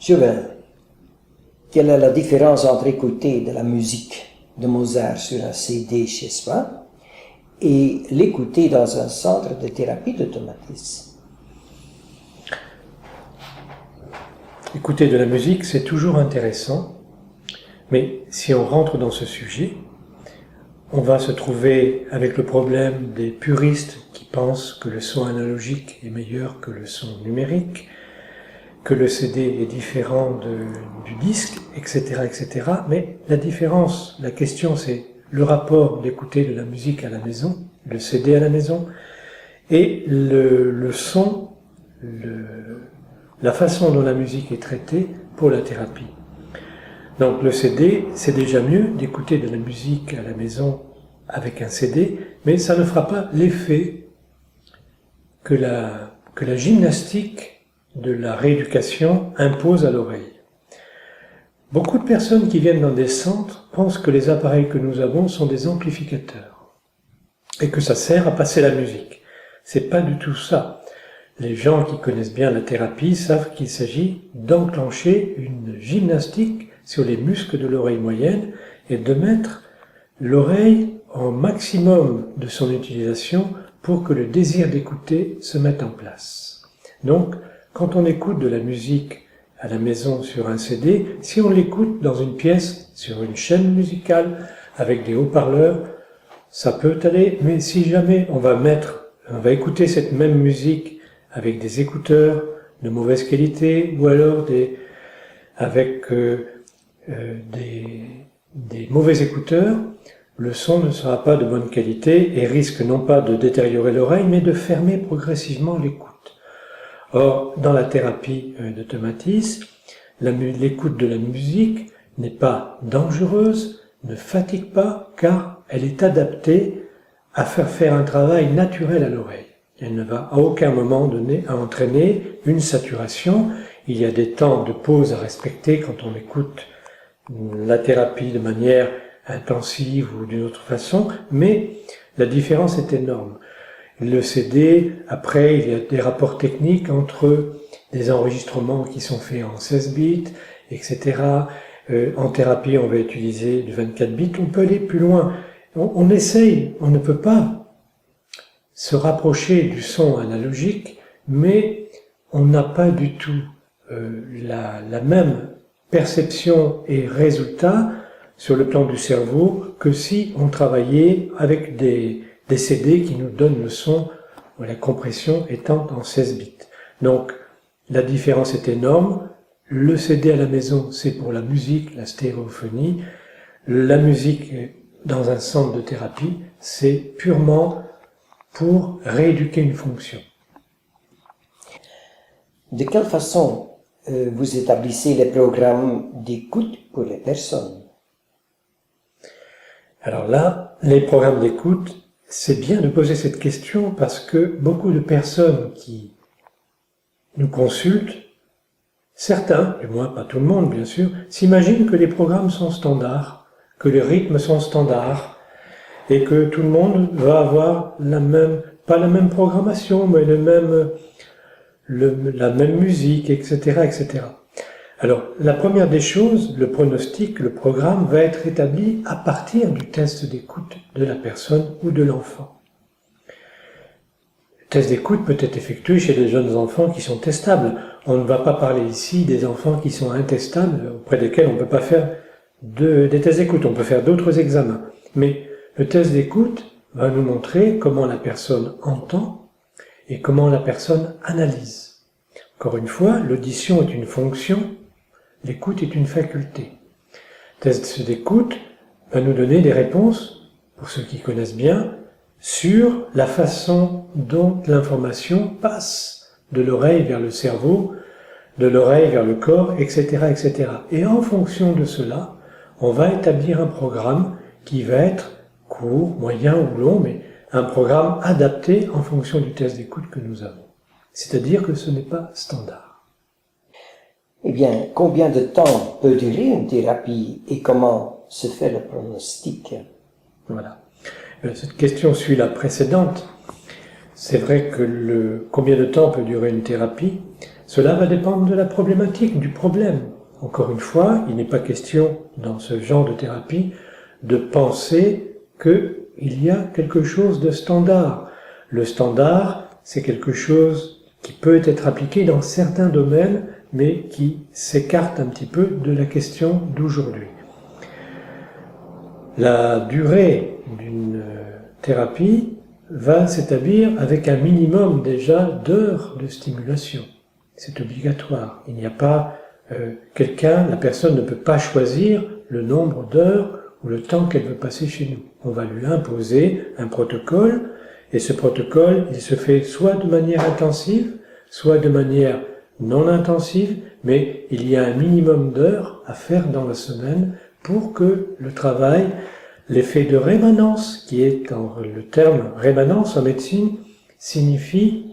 Joël, quelle est la différence entre écouter de la musique de Mozart sur un CD chez soi et l'écouter dans un centre de thérapie d'automatisme? Écouter de la musique, c'est toujours intéressant, mais si on rentre dans ce sujet, on va se trouver avec le problème des puristes qui pensent que le son analogique est meilleur que le son numérique, que le CD est différent du disque, etc., etc. Mais la différence, la question, c'est le rapport d'écouter de la musique à la maison, le CD à la maison, et le son, la façon dont la musique est traitée pour la thérapie. Donc le CD, c'est déjà mieux d'écouter de la musique à la maison avec un CD, mais ça ne fera pas l'effet que la gymnastique de la rééducation impose à l'oreille. Beaucoup de personnes qui viennent dans des centres pensent que les appareils que nous avons sont des amplificateurs et que ça sert à passer la musique. C'est pas du tout ça. Les gens qui connaissent bien la thérapie savent qu'il s'agit d'enclencher une gymnastique sur les muscles de l'oreille moyenne et de mettre l'oreille au maximum de son utilisation pour que le désir d'écouter se mette en place. Donc, quand on écoute de la musique à la maison sur un CD, si on l'écoute dans une pièce, sur une chaîne musicale, avec des haut-parleurs, ça peut aller, mais si jamais on va écouter cette même musique avec des écouteurs de mauvaise qualité, ou alors avec des mauvais écouteurs, le son ne sera pas de bonne qualité et risque non pas de détériorer l'oreille, mais de fermer progressivement l'écoute. Or, dans la thérapie d'automatisme, l'écoute de la musique n'est pas dangereuse, ne fatigue pas, car elle est adaptée à faire un travail naturel à l'oreille. Elle ne va à aucun moment donné à entraîner une saturation. Il y a des temps de pause à respecter quand on écoute la thérapie de manière intensive ou d'une autre façon, mais la différence est énorme. Le CD, après, il y a des rapports techniques entre des enregistrements qui sont faits en 16 bits, etc. En thérapie, on va utiliser du 24 bits. On peut aller plus loin. On essaye, on ne peut pas se rapprocher du son analogique, mais on n'a pas du tout la même perception et résultat sur le plan du cerveau que si on travaillait avec des CD qui nous donnent le son, la compression étant en 16 bits. Donc, la différence est énorme. Le CD à la maison, c'est pour la musique, la stéréophonie. La musique dans un centre de thérapie, c'est purement pour rééduquer une fonction. De quelle façon vous établissez les programmes d'écoute pour les personnes? Alors là, les programmes d'écoute, c'est bien de poser cette question parce que beaucoup de personnes qui nous consultent, certains, du moins pas tout le monde bien sûr, s'imaginent que les programmes sont standards, que les rythmes sont standards et que tout le monde va avoir pas la même programmation, mais la même musique, etc., etc. Alors, la première des choses, le pronostic, le programme va être établi à partir du test d'écoute de la personne ou de l'enfant. Le test d'écoute peut être effectué chez les jeunes enfants qui sont testables. On ne va pas parler ici des enfants qui sont intestables, auprès desquels on ne peut pas faire des tests d'écoute, on peut faire d'autres examens. Mais le test d'écoute va nous montrer comment la personne entend et comment la personne analyse. Encore une fois, l'audition est une fonction, l'écoute est une faculté. Le test d'écoute va nous donner des réponses, pour ceux qui connaissent bien, sur la façon dont l'information passe de l'oreille vers le cerveau, de l'oreille vers le corps, etc., etc. Et en fonction de cela, on va établir un programme qui va être court, moyen ou long, mais un programme adapté en fonction du test d'écoute que nous avons. C'est-à-dire que ce n'est pas standard. Eh bien, combien de temps peut durer une thérapie et comment se fait le pronostic? Voilà. Cette question suit la précédente. C'est vrai que combien de temps peut durer une thérapie? Cela va dépendre de la problématique, du problème. Encore une fois, il n'est pas question, dans ce genre de thérapie, de penser qu'il y a quelque chose de standard. Le standard, c'est quelque chose qui peut être appliqué dans certains domaines, mais qui s'écarte un petit peu de la question d'aujourd'hui. La durée d'une thérapie va s'établir avec un minimum déjà d'heures de stimulation. C'est obligatoire. Il n'y a pas la personne ne peut pas choisir le nombre d'heures ou le temps qu'elle veut passer chez nous. On va lui imposer un protocole, et ce protocole, il se fait soit de manière intensive, soit de manière non intensive, mais il y a un minimum d'heures à faire dans la semaine pour que le travail, l'effet de rémanence, qui est le terme rémanence en médecine, signifie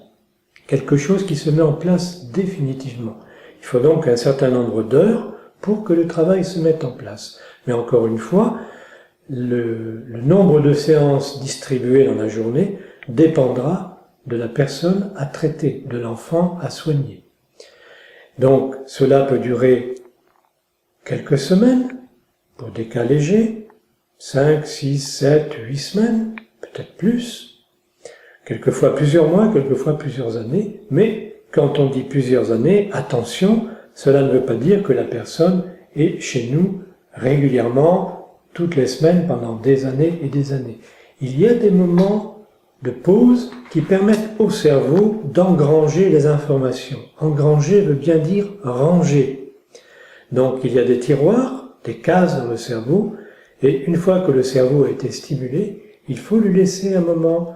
quelque chose qui se met en place définitivement. Il faut donc un certain nombre d'heures pour que le travail se mette en place. Mais encore une fois, le nombre de séances distribuées dans la journée dépendra de la personne à traiter, de l'enfant à soigner. Donc, cela peut durer quelques semaines, pour des cas légers, 5, 6, 7, 8 semaines, peut-être plus, quelquefois plusieurs mois, quelquefois plusieurs années, mais quand on dit plusieurs années, attention, cela ne veut pas dire que la personne est chez nous régulièrement, toutes les semaines, pendant des années et des années. Il y a des moments de pause qui permettent au cerveau d'engranger les informations. Engranger veut bien dire ranger. Donc il y a des tiroirs, des cases dans le cerveau, et une fois que le cerveau a été stimulé, il faut lui laisser un moment.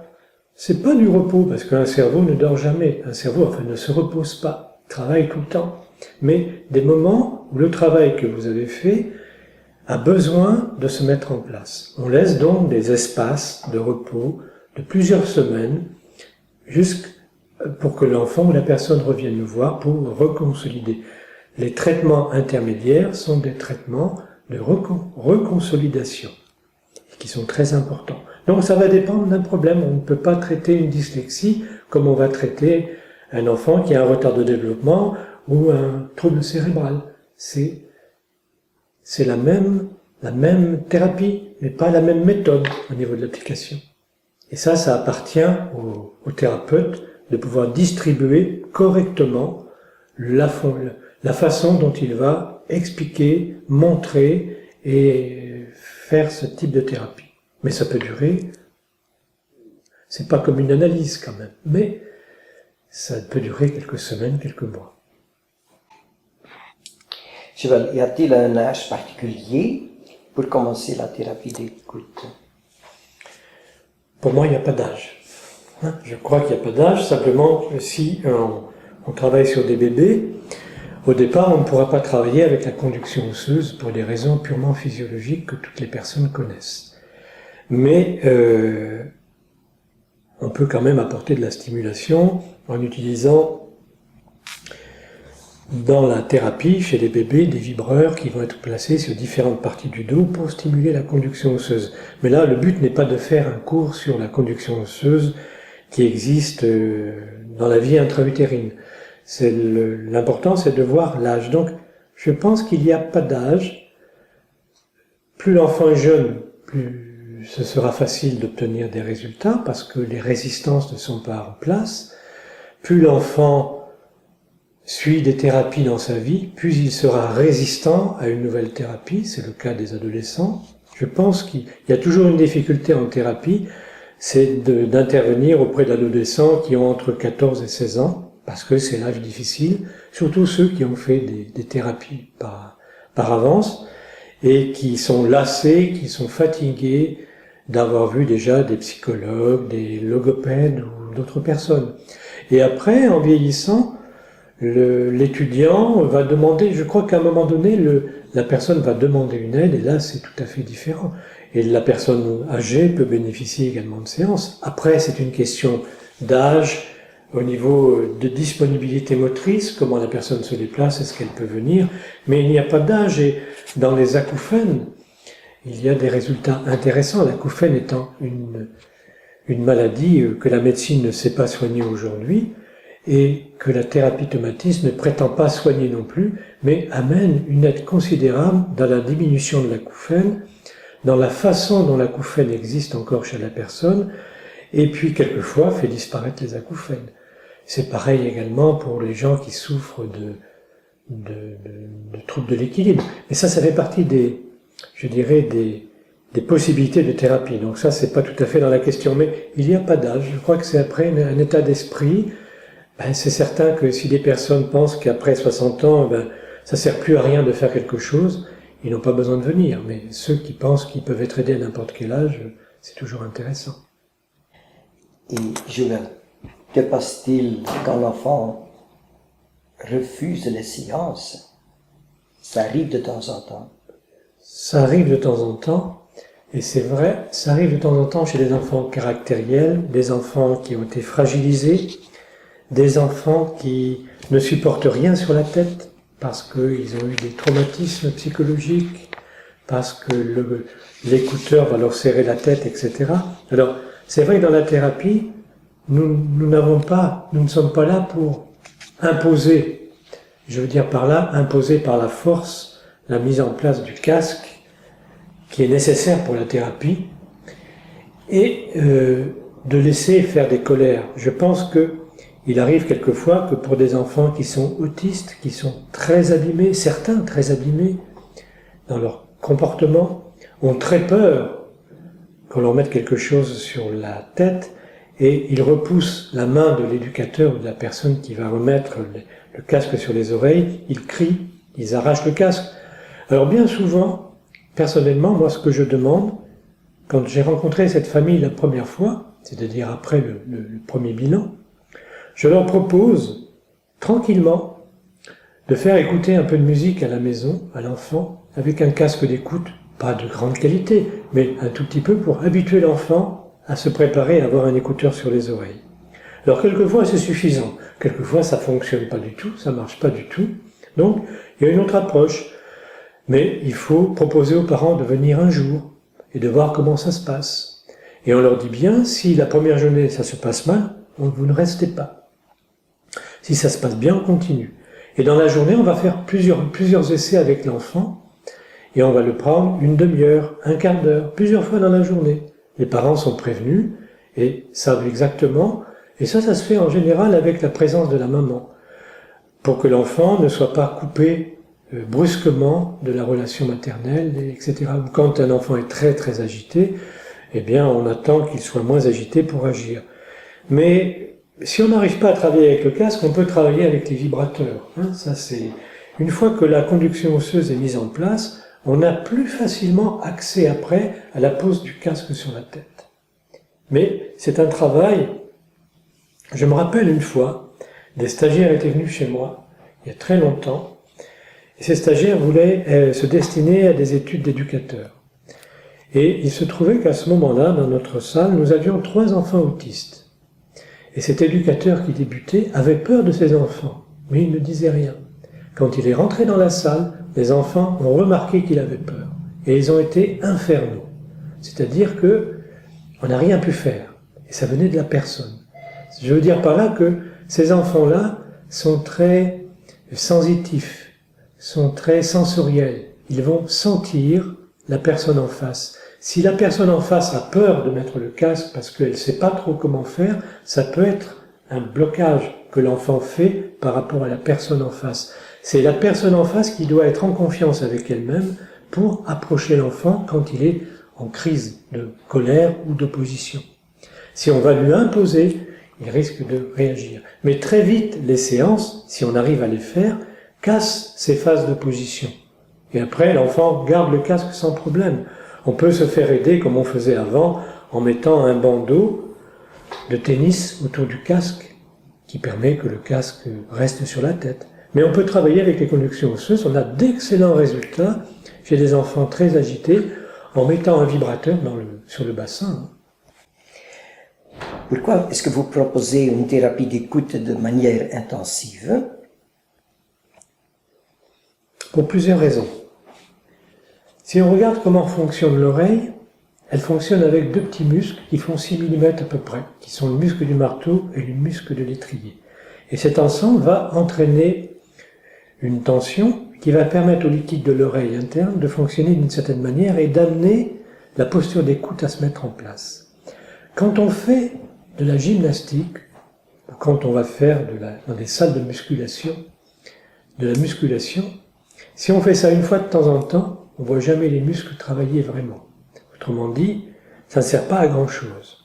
C'est pas du repos, parce qu'un cerveau ne dort jamais. Un cerveau, ne se repose pas. Il travaille tout le temps. Mais des moments où le travail que vous avez fait a besoin de se mettre en place. On laisse donc des espaces de repos de plusieurs semaines, pour que l'enfant ou la personne revienne nous voir pour reconsolider. Les traitements intermédiaires sont des traitements de reconsolidation, qui sont très importants. Donc ça va dépendre d'un problème. On ne peut pas traiter une dyslexie comme on va traiter un enfant qui a un retard de développement ou un trouble cérébral. C'est la même thérapie, mais pas la même méthode au niveau de l'application. Et ça appartient au thérapeute de pouvoir distribuer correctement la façon dont il va expliquer, montrer et faire ce type de thérapie. Mais ça peut durer, c'est pas comme une analyse quand même, mais ça peut durer quelques semaines, quelques mois. Cheval, y a-t-il un âge particulier pour commencer la thérapie d'écoute? Pour moi, il n'y a pas d'âge. Je crois qu'il n'y a pas d'âge, simplement si on travaille sur des bébés, au départ, on ne pourra pas travailler avec la conduction osseuse pour des raisons purement physiologiques que toutes les personnes connaissent. Mais on peut quand même apporter de la stimulation en utilisant dans la thérapie, chez les bébés, des vibreurs qui vont être placés sur différentes parties du dos pour stimuler la conduction osseuse. Mais là, le but n'est pas de faire un cours sur la conduction osseuse qui existe dans la vie intra-utérine. L'important, c'est de voir l'âge. Donc, je pense qu'il n'y a pas d'âge. Plus l'enfant est jeune, plus ce sera facile d'obtenir des résultats parce que les résistances ne sont pas en place. Plus l'enfant suit des thérapies dans sa vie, plus il sera résistant à une nouvelle thérapie. C'est le cas des adolescents. Je pense qu'il y a toujours une difficulté en thérapie, c'est d'intervenir auprès d'adolescents qui ont entre 14 et 16 ans, parce que c'est l'âge difficile, surtout ceux qui ont fait des thérapies par avance, et qui sont lassés, qui sont fatigués d'avoir vu déjà des psychologues, des logopèdes ou d'autres personnes. Et après, en vieillissant, l'étudiant va demander, je crois qu'à un moment donné, la personne va demander une aide, et là c'est tout à fait différent. Et la personne âgée peut bénéficier également de séances. Après, c'est une question d'âge, au niveau de disponibilité motrice, comment la personne se déplace, est-ce qu'elle peut venir, mais il n'y a pas d'âge, et dans les acouphènes, il y a des résultats intéressants, l'acouphène étant une maladie que la médecine ne sait pas soigner aujourd'hui, et que la thérapie tomatiste ne prétend pas soigner non plus, mais amène une aide considérable dans la diminution de l'acouphène, dans la façon dont l'acouphène existe encore chez la personne, et puis quelquefois fait disparaître les acouphènes. C'est pareil également pour les gens qui souffrent de troubles de l'équilibre. Mais ça fait partie des possibilités de thérapie. Donc ça, c'est pas tout à fait dans la question, mais il n'y a pas d'âge. Je crois que c'est après un état d'esprit. C'est certain que si des personnes pensent qu'après 60 ans, ça sert plus à rien de faire quelque chose, ils n'ont pas besoin de venir. Mais ceux qui pensent qu'ils peuvent être aidés à n'importe quel âge, c'est toujours intéressant. Et Joël, que passe-t-il quand l'enfant refuse les séances? Ça arrive de temps en temps. Ça arrive de temps en temps, et c'est vrai, ça arrive de temps en temps chez des enfants caractériels, des enfants qui ont été fragilisés, des enfants qui ne supportent rien sur la tête parce qu'ils ont eu des traumatismes psychologiques, parce que l'écouteur va leur serrer la tête, etc. Alors, c'est vrai que dans la thérapie, nous ne sommes pas là pour imposer, je veux dire par là, imposer par la force la mise en place du casque qui est nécessaire pour la thérapie et de laisser faire des colères. Je pense qu'il arrive quelquefois que pour des enfants qui sont autistes, qui sont très abîmés, certains très abîmés dans leur comportement, ont très peur qu'on leur mette quelque chose sur la tête et ils repoussent la main de l'éducateur ou de la personne qui va remettre le casque sur les oreilles, ils crient, ils arrachent le casque. Alors bien souvent, personnellement, moi ce que je demande, quand j'ai rencontré cette famille la première fois, c'est-à-dire après le premier bilan, je leur propose, tranquillement, de faire écouter un peu de musique à la maison, à l'enfant, avec un casque d'écoute, pas de grande qualité, mais un tout petit peu pour habituer l'enfant à se préparer à avoir un écouteur sur les oreilles. Alors quelquefois c'est suffisant, quelquefois ça fonctionne pas du tout, ça marche pas du tout, donc il y a une autre approche. Mais il faut proposer aux parents de venir un jour et de voir comment ça se passe. Et on leur dit bien, si la première journée ça se passe mal, vous ne restez pas. Si ça se passe bien, on continue. Et dans la journée, on va faire plusieurs essais avec l'enfant, et on va le prendre une demi-heure, un quart d'heure, plusieurs fois dans la journée. Les parents sont prévenus et savent exactement, et ça se fait en général avec la présence de la maman, pour que l'enfant ne soit pas coupé brusquement de la relation maternelle, etc. Quand un enfant est très très agité, eh bien on attend qu'il soit moins agité pour agir. Mais si on n'arrive pas à travailler avec le casque, on peut travailler avec les vibrateurs. Ça c'est une fois que la conduction osseuse est mise en place, on a plus facilement accès après à la pose du casque sur la tête. Mais c'est un travail. Je me rappelle une fois, des stagiaires étaient venus chez moi il y a très longtemps. Et ces stagiaires voulaient se destiner à des études d'éducateurs. Et il se trouvait qu'à ce moment-là, dans notre salle, nous avions 3 enfants autistes. Et cet éducateur qui débutait avait peur de ses enfants, mais il ne disait rien. Quand il est rentré dans la salle, les enfants ont remarqué qu'il avait peur. Et ils ont été infernaux. C'est-à-dire que on n'a rien pu faire. Et ça venait de la personne. Je veux dire par là que ces enfants-là sont très sensitifs, sont très sensoriels. Ils vont sentir la personne en face. Si la personne en face a peur de mettre le casque parce qu'elle ne sait pas trop comment faire, ça peut être un blocage que l'enfant fait par rapport à la personne en face. C'est la personne en face qui doit être en confiance avec elle-même pour approcher l'enfant quand il est en crise de colère ou d'opposition. Si on va lui imposer, il risque de réagir. Mais très vite, les séances, si on arrive à les faire, cassent ces phases d'opposition. Et après, l'enfant garde le casque sans problème. On peut se faire aider, comme on faisait avant, en mettant un bandeau de tennis autour du casque, qui permet que le casque reste sur la tête. Mais on peut travailler avec les conductions osseuses, on a d'excellents résultats chez des enfants très agités, en mettant un vibrateur sur le bassin. Pourquoi est-ce que vous proposez une thérapie d'écoute de manière intensive? Pour plusieurs raisons. Si on regarde comment fonctionne l'oreille, elle fonctionne avec 2 petits muscles qui font 6 mm à peu près, qui sont le muscle du marteau et le muscle de l'étrier. Et cet ensemble va entraîner une tension qui va permettre au liquide de l'oreille interne de fonctionner d'une certaine manière et d'amener la posture d'écoute à se mettre en place. Quand on fait de la gymnastique, quand on va faire dans des salles de la musculation, si on fait ça une fois de temps en temps, on ne voit jamais les muscles travailler vraiment. Autrement dit, ça ne sert pas à grand chose.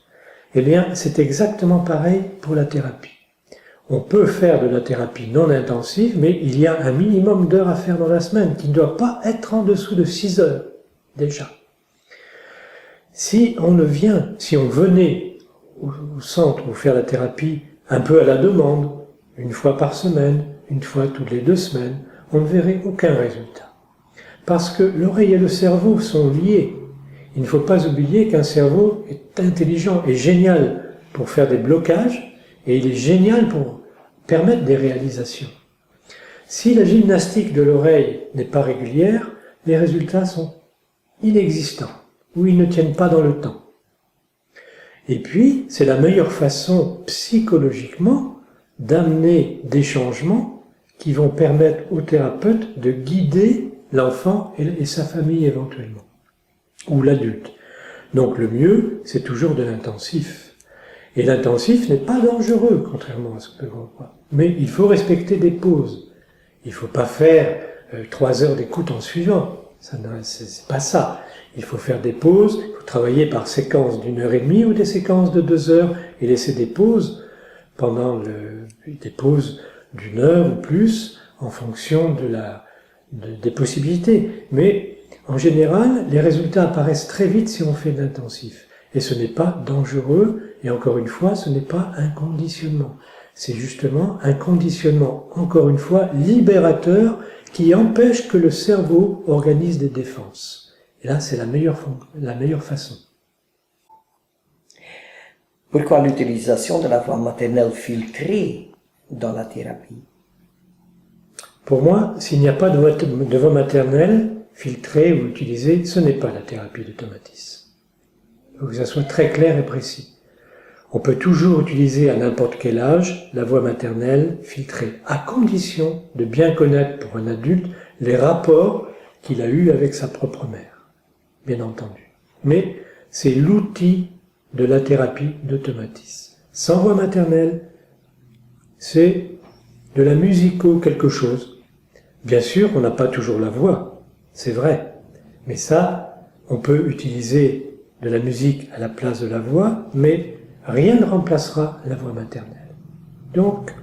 Eh bien, c'est exactement pareil pour la thérapie. On peut faire de la thérapie non intensive, mais il y a un minimum d'heures à faire dans la semaine, qui ne doit pas être en dessous de 6 heures, déjà. Si on venait au centre pour faire la thérapie un peu à la demande, une fois par semaine, une fois toutes les 2 semaines, on ne verrait aucun résultat. Parce que l'oreille et le cerveau sont liés. Il ne faut pas oublier qu'un cerveau est intelligent et génial pour faire des blocages, et il est génial pour permettre des réalisations. Si la gymnastique de l'oreille n'est pas régulière, les résultats sont inexistants, ou ils ne tiennent pas dans le temps. Et puis, c'est la meilleure façon psychologiquement d'amener des changements qui vont permettre au thérapeute de guider l'enfant et sa famille éventuellement, ou l'adulte. Donc le mieux, c'est toujours de l'intensif. Et l'intensif n'est pas dangereux, contrairement à ce que l'on croit. Mais il faut respecter des pauses. Il ne faut pas faire 3 heures d'écoute en suivant. C'est pas ça. Il faut faire des pauses, il faut travailler par séquences d'1h30 ou des séquences de 2 heures et laisser des pauses des pauses d'1 heure ou plus en fonction des possibilités. Mais en général, les résultats apparaissent très vite si on fait de l'intensif. Et ce n'est pas dangereux, et encore une fois, ce n'est pas un conditionnement. C'est justement un conditionnement, encore une fois, libérateur, qui empêche que le cerveau organise des défenses. Et là, c'est la meilleure façon. Pourquoi l'utilisation de la voix maternelle filtrée dans la thérapie? Pour moi, s'il n'y a pas de voix maternelle filtrée ou utilisée, ce n'est pas la thérapie d'automatisme. Il faut que ça soit très clair et précis. On peut toujours utiliser à n'importe quel âge la voix maternelle filtrée, à condition de bien connaître pour un adulte les rapports qu'il a eus avec sa propre mère, bien entendu. Mais c'est l'outil de la thérapie d'automatisme. Sans voix maternelle, c'est de la musico quelque chose. Bien sûr, on n'a pas toujours la voix, c'est vrai, mais ça, on peut utiliser de la musique à la place de la voix, mais rien ne remplacera la voix maternelle. Donc,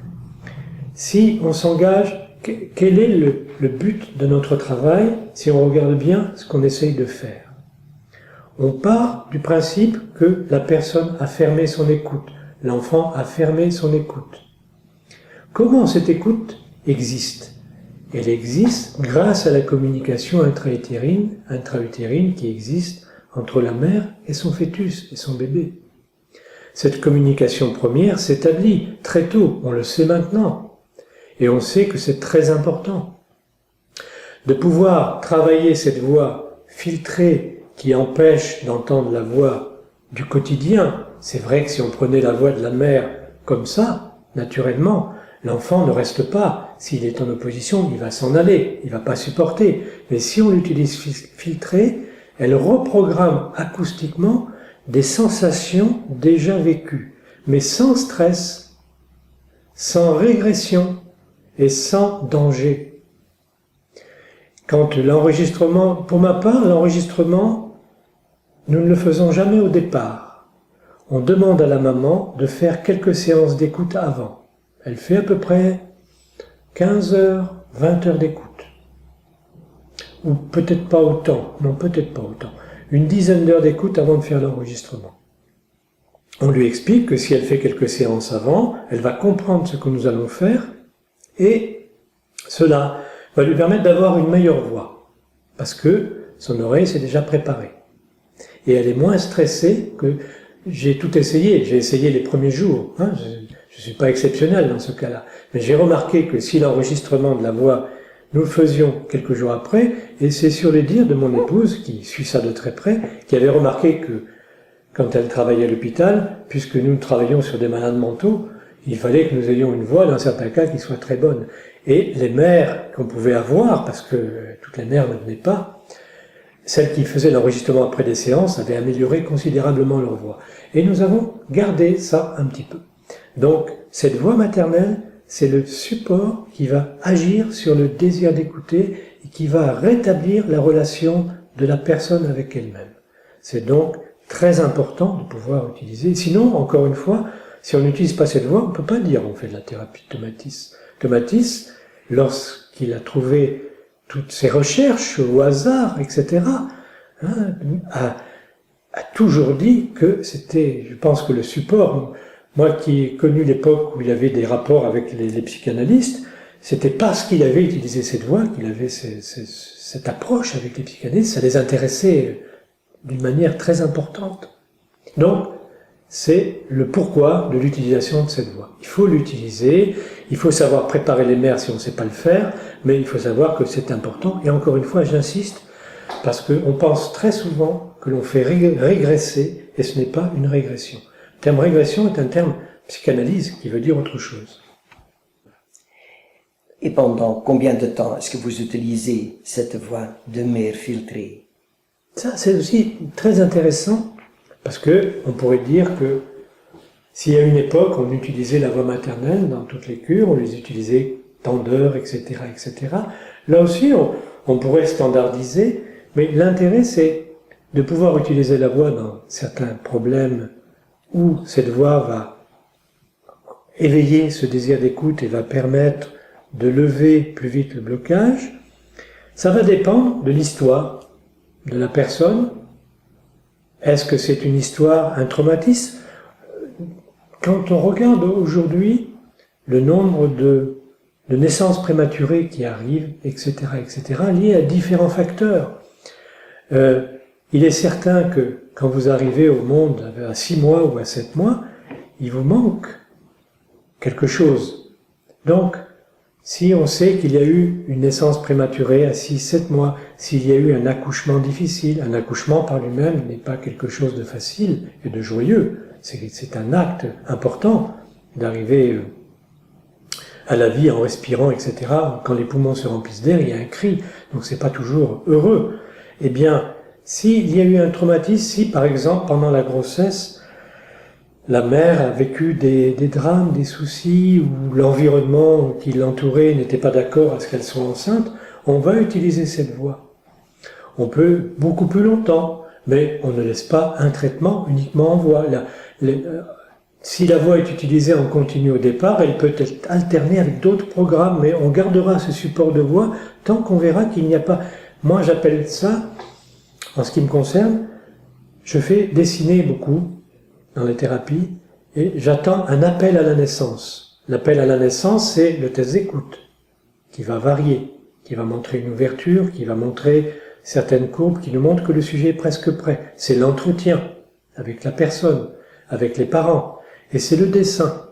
si on s'engage, quel est le but de notre travail si on regarde bien ce qu'on essaye de faire? On part du principe que la personne a fermé son écoute, l'enfant a fermé son écoute. Comment cette écoute existe? Elle existe grâce à la communication intra-utérine qui existe entre la mère et son fœtus et son bébé. Cette communication première s'établit très tôt, on le sait maintenant, et on sait que c'est très important. De pouvoir travailler cette voix filtrée qui empêche d'entendre la voix du quotidien. C'est vrai que si on prenait la voix de la mère comme ça, naturellement, l'enfant ne reste pas. S'il est en opposition, il va s'en aller, il ne va pas supporter. Mais si on l'utilise filtrée, elle reprogramme acoustiquement des sensations déjà vécues, mais sans stress, sans régression et sans danger. Quand l'enregistrement, pour ma part, l'enregistrement, nous ne le faisons jamais au départ. On demande à la maman de faire quelques séances d'écoute avant. Elle fait à peu près 15 heures, 20 heures d'écoute. Ou peut-être pas autant, non peut-être pas autant. Une dizaine d'heures d'écoute avant de faire l'enregistrement. On lui explique que si elle fait quelques séances avant, elle va comprendre ce que nous allons faire et cela va lui permettre d'avoir une meilleure voix parce que son oreille s'est déjà préparée. Et elle est moins stressée que j'ai tout essayé. J'ai essayé les premiers jours. Je ne suis pas exceptionnel dans ce cas-là. Mais j'ai remarqué que si l'enregistrement de la voix, nous le faisions quelques jours après, et c'est sur les dires de mon épouse, qui suit ça de très près, qui avait remarqué que quand elle travaillait à l'hôpital, puisque nous travaillions sur des malades mentaux, il fallait que nous ayons une voix, dans certains cas, qui soit très bonne. Et les mères qu'on pouvait avoir, parce que toutes les mères ne venaient pas, celles qui faisaient l'enregistrement après des séances avaient amélioré considérablement leur voix. Et nous avons gardé ça un petit peu. Donc, cette voix maternelle, c'est le support qui va agir sur le désir d'écouter et qui va rétablir la relation de la personne avec elle-même. C'est donc très important de pouvoir utiliser. Sinon, encore une fois, si on n'utilise pas cette voix, on ne peut pas dire on fait de la thérapie de Tomatis. Tomatis, lorsqu'il a trouvé toutes ses recherches au hasard, etc., hein, a toujours dit que c'était, je pense que le support, moi qui ai connu l'époque où il avait des rapports avec les psychanalystes, c'était parce qu'il avait utilisé cette voix, qu'il avait cette approche avec les psychanalystes, ça les intéressait d'une manière très importante. Donc, c'est le pourquoi de l'utilisation de cette voix. Il faut l'utiliser, il faut savoir préparer les mères si on ne sait pas le faire, mais il faut savoir que c'est important. Et encore une fois, j'insiste, parce qu'on pense très souvent que l'on fait régresser, et ce n'est pas une régression. Le terme régression est un terme psychanalyse qui veut dire autre chose. Et pendant combien de temps est-ce que vous utilisez cette voix de mère filtrée? Ça, c'est aussi très intéressant, parce que on pourrait dire que s'il y a une époque, on utilisait la voix maternelle dans toutes les cures, on les utilisait tant d'heures, etc., etc. Là aussi, on pourrait standardiser, mais l'intérêt, c'est de pouvoir utiliser la voix dans certains problèmes où cette voix va éveiller ce désir d'écoute et va permettre de lever plus vite le blocage. Ça va dépendre de l'histoire de la personne. Est-ce que c'est une histoire, un traumatisme? Quand on regarde aujourd'hui le nombre de naissances prématurées qui arrivent, etc., liées à différents facteurs, il est certain que quand vous arrivez au monde à 6 mois ou à 7 mois, il vous manque quelque chose. Donc, si on sait qu'il y a eu une naissance prématurée à 6-7 mois, s'il y a eu un accouchement difficile, un accouchement par lui-même n'est pas quelque chose de facile et de joyeux, c'est un acte important d'arriver à la vie en respirant, etc. Quand les poumons se remplissent d'air, il y a un cri, donc c'est pas toujours heureux. Eh bien, s'il y a eu un traumatisme, si par exemple pendant la grossesse, la mère a vécu des drames, des soucis, ou l'environnement qui l'entourait n'était pas d'accord à ce qu'elle soit enceinte, on va utiliser cette voix. On peut beaucoup plus longtemps, mais on ne laisse pas un traitement uniquement en voix. Si la voix est utilisée en continu au départ, elle peut être alternée avec d'autres programmes, mais on gardera ce support de voix tant qu'on verra qu'il n'y a pas... Moi j'appelle ça, en ce qui me concerne, je fais dessiner beaucoup dans les thérapies, et j'attends un appel à la naissance. L'appel à la naissance, c'est le test d'écoute, qui va varier, qui va montrer une ouverture, qui va montrer certaines courbes, qui nous montrent que le sujet est presque prêt. C'est l'entretien avec la personne, avec les parents, et c'est le dessin.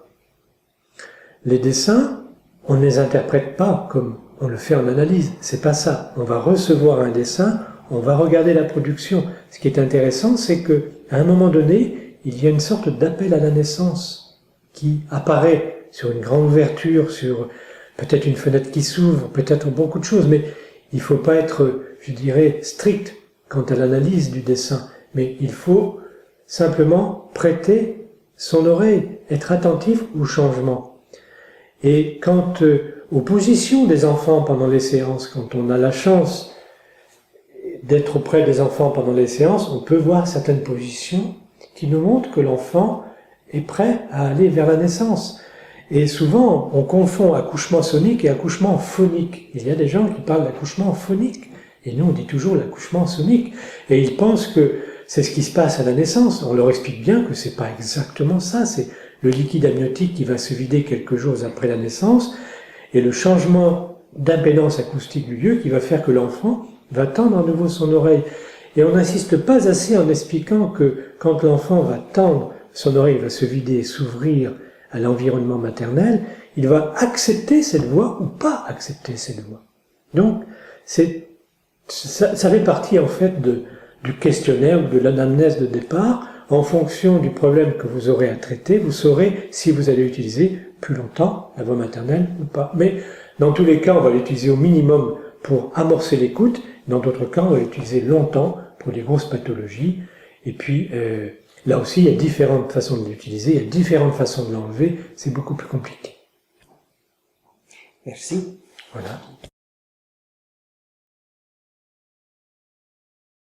Les dessins, on ne les interprète pas comme on le fait en analyse, c'est pas ça. On va recevoir un dessin, on va regarder la production. Ce qui est intéressant, c'est que à un moment donné, il y a une sorte d'appel à la naissance qui apparaît sur une grande ouverture, sur peut-être une fenêtre qui s'ouvre, peut-être beaucoup de choses, mais il ne faut pas être, je dirais, strict quant à l'analyse du dessin, mais il faut simplement prêter son oreille, être attentif au changement. Et quant aux positions des enfants pendant les séances, quand on a la chance d'être auprès des enfants pendant les séances, on peut voir certaines positions qui nous montrent que l'enfant est prêt à aller vers la naissance. Et souvent, on confond accouchement sonique et accouchement phonique. Il y a des gens qui parlent d'accouchement phonique, et nous on dit toujours l'accouchement sonique. Et ils pensent que c'est ce qui se passe à la naissance. On leur explique bien que c'est pas exactement ça, c'est le liquide amniotique qui va se vider quelques jours après la naissance, et le changement d'impédance acoustique du lieu qui va faire que l'enfant va tendre à nouveau son oreille. Et on n'insiste pas assez en expliquant que quand l'enfant va tendre, son oreille va se vider et s'ouvrir à l'environnement maternel, il va accepter cette voix ou pas accepter cette voix. Donc, ça fait partie en fait du questionnaire ou de l'anamnèse de départ. en fonction du problème que vous aurez à traiter, vous saurez si vous allez utiliser plus longtemps la voix maternelle ou pas. Mais dans tous les cas, on va l'utiliser au minimum pour amorcer l'écoute. Dans d'autres cas, on va l'utiliser longtemps pour les grosses pathologies. Et puis, là aussi, il y a différentes façons de l'utiliser, il y a différentes façons de l'enlever. C'est beaucoup plus compliqué. Merci. Voilà.